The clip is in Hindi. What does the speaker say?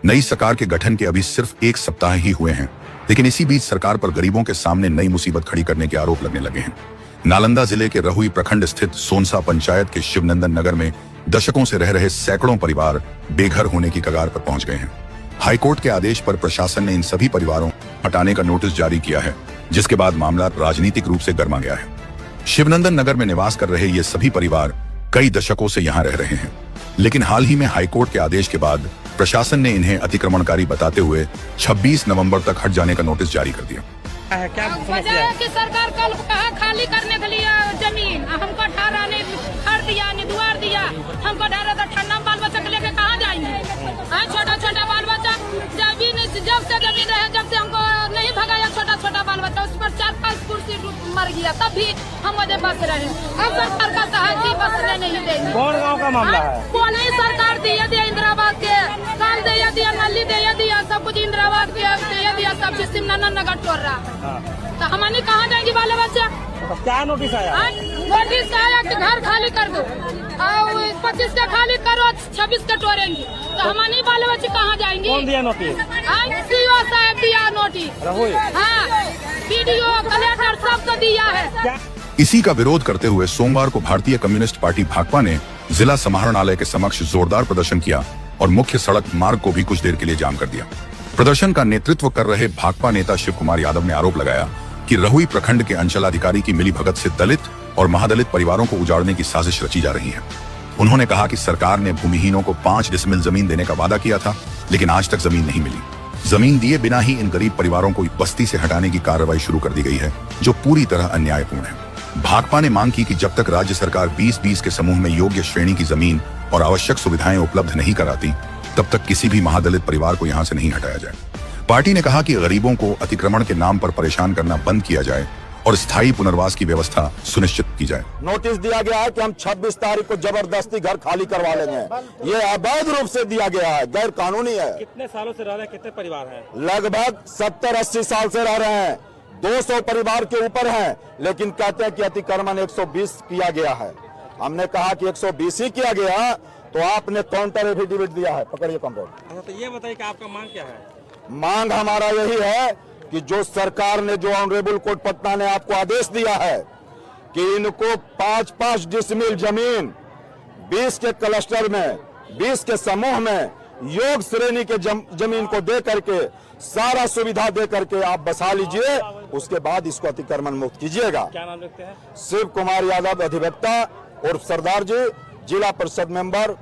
नई सरकार के गठन के अभी सिर्फ 1 सप्ताह ही हुए हैं, लेकिन इसी बीच सरकार पर गरीबों के सामने नई मुसीबत खड़ी करने के आरोप लगने लगे हैं। नालंदा जिले के रहुई प्रखंड स्थित सोनसा पंचायत के शिवनंदन नगर में दशकों से रह रहे सैकड़ों परिवार बेघर होने की कगार पर पहुंच गए हैं। हाईकोर्ट के आदेश पर प्रशासन ने इन सभी परिवारों हटाने का नोटिस जारी किया है, जिसके बाद मामला राजनीतिक रूप से गर्मा गया है। शिवनंदन नगर में निवास कर रहे ये सभी परिवार कई दशकों से यहाँ रह रहे हैं, लेकिन हाल ही में हाईकोर्ट के आदेश के बाद प्रशासन ने इन्हें अतिक्रमणकारी बताते हुए 26 नवंबर तक हट जाने का नोटिस जारी कर दिया। क्या समस्या है कि सरकार कल कहा खाली करने के लिए जमीन हमको ठहरा ने घर दिया ने द्वार दिया, हमको डरा था ठंडा बाल बच्चा को लेके कहाँ जाएंगे। छोटा छोटा बाल बच्चा जब से जमीन रहे, जब से हमको नहीं भगाया छोटा छोटा बाल बच्चा, उस पर 4-5 कुर्सी मर गया, तब भी हम वजह बस रहे। अब सरकार का सहायता बसने नहीं देंगे। कौन गाँव का मामला है? कौन ही सरकार दिया इंदिराबाद के काम दिया नली दिया सब कुछ इंदिराबाद के दिया सब चीज शिवनंदन नगर छोड़ रहा। तो हमने कहाँ जाएंगे बाले बच्चा? तो क्या नोटिस आया? नोटिस आया कि घर खाली कर दो और 25 का खाली करो, 26 का तोड़ेंगे। तो हमारे बाले बच्चे कहाँ जाएंगे? कौन दिया नोटिस? सीओ साहब दिया नोटिस। हाँ, वीडियो कलेक्टर सबको दिया है। इसी का विरोध करते हुए सोमवार को भारतीय कम्युनिस्ट पार्टी भाकपा ने जिला समाहरणालय के समक्ष जोरदार प्रदर्शन किया और मुख्य सड़क मार्ग को भी कुछ देर के लिए जाम कर दिया। प्रदर्शन का नेतृत्व कर रहे भाकपा नेता शिव कुमार यादव ने आरोप लगाया कि रहुई प्रखंड के अंचलाधिकारी की मिलीभगत से दलित और महादलित परिवारों को उजाड़ने की साजिश रची जा रही है। उन्होंने कहा कि सरकार ने भूमिहीनों को 5 डिसमिल जमीन देने का वादा किया था, लेकिन आज तक जमीन नहीं मिली। जमीन दिए बिना ही इन गरीब परिवारों को बस्ती से हटाने की कार्रवाई शुरू कर दी गई है, जो पूरी तरह अन्यायपूर्ण है। भाकपा ने मांग की कि जब तक राज्य सरकार 20-20 के समूह में योग्य श्रेणी की जमीन और आवश्यक सुविधाएं उपलब्ध नहीं कराती, तब तक किसी भी महादलित परिवार को यहां से नहीं हटाया जाए। पार्टी ने कहा कि गरीबों को अतिक्रमण के नाम पर परेशान करना बंद किया जाए और स्थायी पुनर्वास की व्यवस्था सुनिश्चित की जाए। नोटिस दिया गया है कि हम 26 तारीख को जबरदस्ती घर खाली करवा लेंगे। ये अवैध रूप से दिया गया है, गैर कानूनी है। कितने सालों से रह रहे हैं? कितने परिवार हैं? लगभग 70-80 साल से रह रहे हैं। 200 परिवार के ऊपर हैं, लेकिन कहते हैं कि अतिक्रमण 120 किया गया है। हमने कहा कि 120 ही किया गया, तो आपने काउंटर एफिडेविट दिया है। पकड़िए कॉम्रेड। तो ये बताइए कि आपका मांग क्या है? मांग हमारा यही है कि जो सरकार ने, जो ऑनरेबल कोर्ट पटना ने आपको आदेश दिया है कि इनको 5-5 डिसमिल जमीन 20 के क्लस्टर में, 20 के समूह में योग श्रेणी के जमीन को दे करके सारा सुविधा दे करके आप बसा लीजिए, उसके बाद इसको अतिक्रमण मुक्त कीजिएगा। क्या नाम रखते हैं? शिव कुमार यादव, अधिवक्ता, और सरदार जी, जिला परिषद मेंबर।